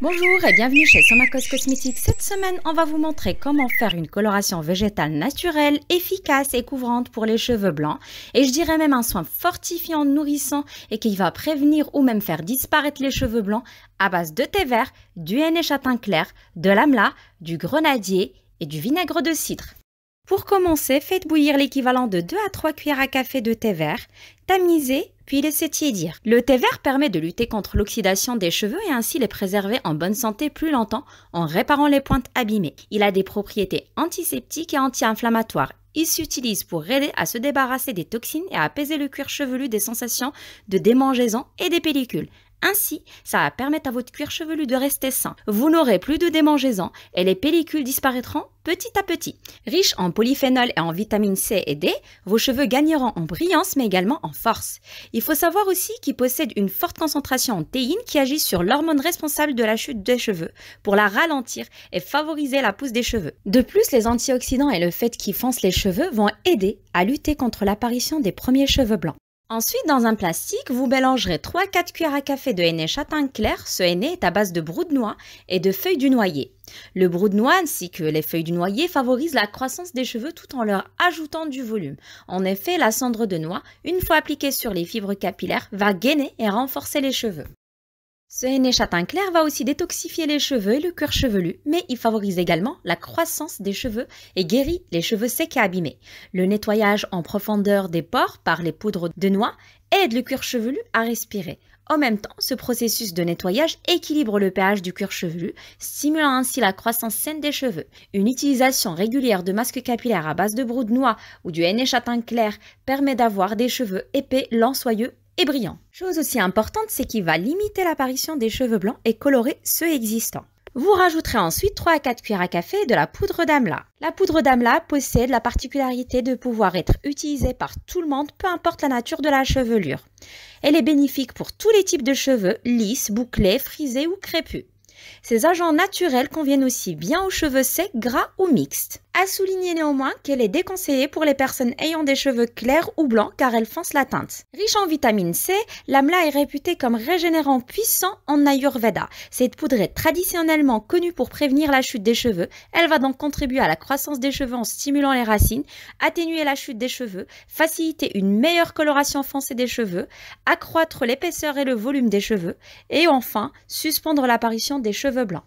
Bonjour et bienvenue chez Somakos Cosmétiques. Cette semaine, on va vous montrer comment faire une coloration végétale naturelle, efficace et couvrante pour les cheveux blancs. Et je dirais même un soin fortifiant, nourrissant et qui va prévenir ou même faire disparaître les cheveux blancs à base de thé vert, du henné châtain clair, de l'amla, du grenadier et du vinaigre de cidre. Pour commencer, faites bouillir l'équivalent de 2 à 3 cuillères à café de thé vert, tamisez, puis laissez tiédir. Le thé vert permet de lutter contre l'oxydation des cheveux et ainsi les préserver en bonne santé plus longtemps en réparant les pointes abîmées. Il a des propriétés antiseptiques et anti-inflammatoires. Il s'utilise pour aider à se débarrasser des toxines et à apaiser le cuir chevelu des sensations de démangeaison et des pellicules. Ainsi, ça va permettre à votre cuir chevelu de rester sain. Vous n'aurez plus de démangeaison et les pellicules disparaîtront petit à petit. Riche en polyphénol et en vitamines C et D, vos cheveux gagneront en brillance mais également en force. Il faut savoir aussi qu'il possède une forte concentration en théine qui agit sur l'hormone responsable de la chute des cheveux pour la ralentir et favoriser la pousse des cheveux. De plus, les antioxydants et le fait qu'ils foncent les cheveux vont aider à lutter contre l'apparition des premiers cheveux blancs. Ensuite, dans un plastique, vous mélangerez 3 à 4 cuillères à café de henné châtain clair. Ce henné est à base de brou de noix et de feuilles du noyer. Le brou de noix ainsi que les feuilles du noyer favorisent la croissance des cheveux tout en leur ajoutant du volume. En effet, la cendre de noix, une fois appliquée sur les fibres capillaires, va gainer et renforcer les cheveux. Ce henné châtain clair va aussi détoxifier les cheveux et le cuir chevelu, mais il favorise également la croissance des cheveux et guérit les cheveux secs et abîmés. Le nettoyage en profondeur des pores par les poudres de noix aide le cuir chevelu à respirer. En même temps, ce processus de nettoyage équilibre le pH du cuir chevelu, stimulant ainsi la croissance saine des cheveux. Une utilisation régulière de masques capillaires à base de brou de noix ou du henné châtain clair permet d'avoir des cheveux épais, lents, soyeux et brillant. Chose aussi importante, c'est qu'il va limiter l'apparition des cheveux blancs et colorer ceux existants. Vous rajouterez ensuite 3 à 4 cuillères à café de la poudre d'amla. La poudre d'amla possède la particularité de pouvoir être utilisée par tout le monde, peu importe la nature de la chevelure. Elle est bénéfique pour tous les types de cheveux, lisses, bouclés, frisés ou crépus. Ces agents naturels conviennent aussi bien aux cheveux secs, gras ou mixtes. À souligner néanmoins qu'elle est déconseillée pour les personnes ayant des cheveux clairs ou blancs car elle fonce la teinte. Riche en vitamine C, l'amla est réputée comme régénérant puissant en Ayurveda. Cette poudre est traditionnellement connue pour prévenir la chute des cheveux. Elle va donc contribuer à la croissance des cheveux en stimulant les racines, atténuer la chute des cheveux, faciliter une meilleure coloration foncée des cheveux, accroître l'épaisseur et le volume des cheveux et enfin suspendre l'apparition des cheveux blancs.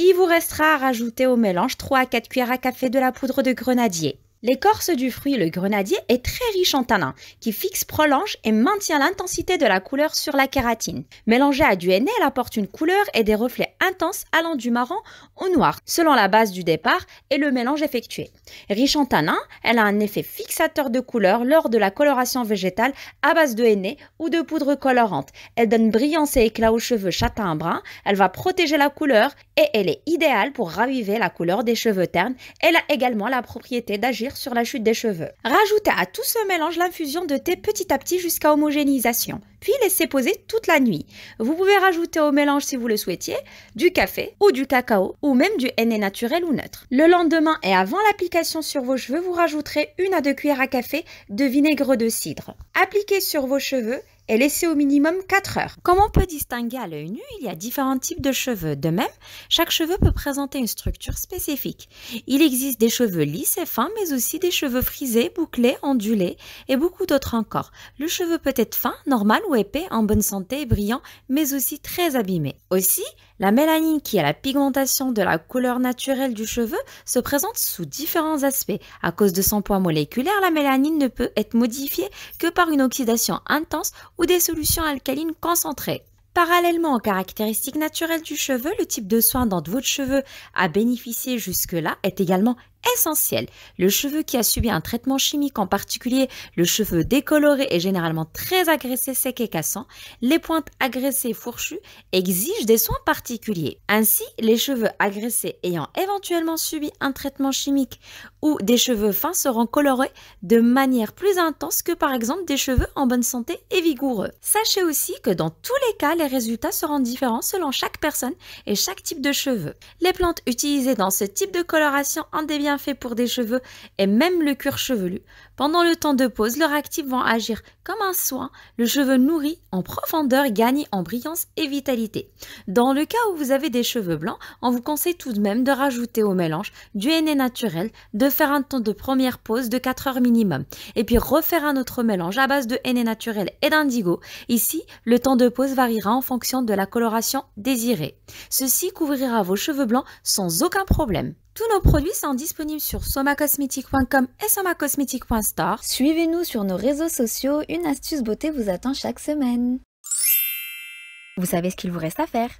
Il vous restera à rajouter au mélange 3 à 4 cuillères à café de la poudre de grenadier. L'écorce du fruit, le grenadier, est très riche en tanins, qui fixe, prolonge et maintient l'intensité de la couleur sur la kératine. Mélangée à du henné, elle apporte une couleur et des reflets intenses allant du marron au noir, selon la base du départ et le mélange effectué. Riche en tanins, elle a un effet fixateur de couleur lors de la coloration végétale à base de henné ou de poudre colorante. Elle donne brillance et éclat aux cheveux châtain brun, elle va protéger la couleur et elle est idéale pour raviver la couleur des cheveux ternes. Elle a également la propriété d'agir sur la chute des cheveux. Rajoutez à tout ce mélange l'infusion de thé petit à petit jusqu'à homogénéisation, puis laissez poser toute la nuit. Vous pouvez rajouter au mélange, si vous le souhaitiez, du café ou du cacao ou même du henné naturel ou neutre. Le lendemain et avant l'application sur vos cheveux, vous rajouterez 1 à 2 cuillères à café de vinaigre de cidre. Appliquez sur vos cheveux et laissez au minimum 4 heures. Comme on peut distinguer à l'œil nu, il y a différents types de cheveux. De même, chaque cheveu peut présenter une structure spécifique. Il existe des cheveux lisses et fins, mais aussi des cheveux frisés, bouclés, ondulés et beaucoup d'autres encore. Le cheveu peut être fin, normal ou épais, en bonne santé et brillant, mais aussi très abîmé. Aussi, la mélanine, qui est la pigmentation de la couleur naturelle du cheveu, se présente sous différents aspects. À cause de son poids moléculaire, la mélanine ne peut être modifiée que par une oxydation intense ou des solutions alcalines concentrées. Parallèlement aux caractéristiques naturelles du cheveu, le type de soin dont votre cheveu a bénéficié jusque-là est également essentiel. Le cheveu qui a subi un traitement chimique, en particulier le cheveu décoloré, est généralement très agressé, sec et cassant. Les pointes agressées et fourchues exigent des soins particuliers. Ainsi, les cheveux agressés ayant éventuellement subi un traitement chimique ou des cheveux fins seront colorés de manière plus intense que par exemple des cheveux en bonne santé et vigoureux. Sachez aussi que dans tous les cas, les résultats seront différents selon chaque personne et chaque type de cheveux. Les plantes utilisées dans ce type de coloration ont des bienfaits pour des cheveux et même le cuir chevelu. Pendant le temps de pause, leurs actifs vont agir comme un soin. Le cheveu nourri en profondeur gagne en brillance et vitalité. Dans le cas où vous avez des cheveux blancs, on vous conseille tout de même de rajouter au mélange du henné naturel, de faire un temps de première pause de 4 heures minimum et puis refaire un autre mélange à base de henné naturel et d'indigo. Ici, le temps de pause variera en fonction de la coloration désirée. Ceci couvrira vos cheveux blancs sans aucun problème. Tous nos produits sont disponibles sur somacosmetics.com et somacosmetics.store. Suivez-nous sur nos réseaux sociaux, une astuce beauté vous attend chaque semaine. Vous savez ce qu'il vous reste à faire.